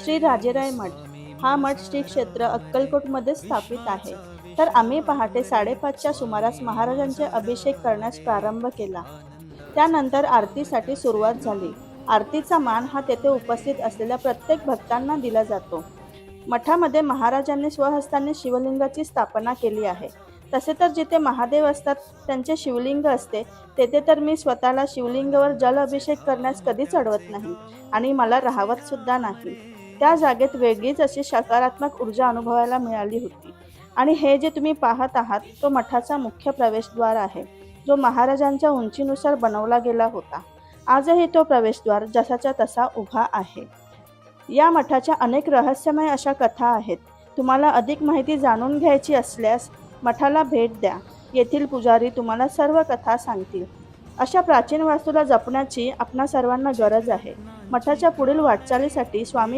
श्री राजेराय मठ. हा मठ श्री क्षेत्र अक्कलकोटमध्ये स्थापित आहे. तर आम्ही पहाटे 5:30च्या सुमारास महाराजांचे अभिषेक करण्यास प्रारंभ केला. त्यानंतर आरतीसाठी सुरुवात झाली. आरतीचा मान हा तेथे उपस्थित असलेल्या प्रत्येक भक्तांना दिला जातो. मठामध्ये महाराजांनी स्वहस्तांनी शिवलिंगाची स्थापना केली आहे. तसे तर जिथे महादेव असतात त्यांचे शिवलिंग असते, तेथे तर मी स्वतःला शिवलिंगावर जल अभिषेक करण्यास कधीच अडवत नाही आणि मला राहवत सुद्धा नाही. त्या जागेत वेगळीच अशी सकारात्मक ऊर्जा अनुभवायला मिळाली होती. आणि हे जे तुम्ही पाहत आहात तो मठाचा मुख्य प्रवेशद्वार आहे, जो महाराजांच्या उंचीनुसार बनवला गेला होता. आजही तो प्रवेशद्वार जसाच्या तसा उभा आहे. या मठाच्या अनेक रहस्यमय अशा कथा आहेत. तुम्हाला अधिक माहिती जाणून घ्यायची असल्यास मठाला भेट द्या. येथील पुजारी तुम्हाला सर्व कथा सांगतील. अशा प्राचीन वास्तूला जपण्याची आपणा सर्वांना गरज आहे. मठाच्या पुढील वाटचालीसाठी स्वामी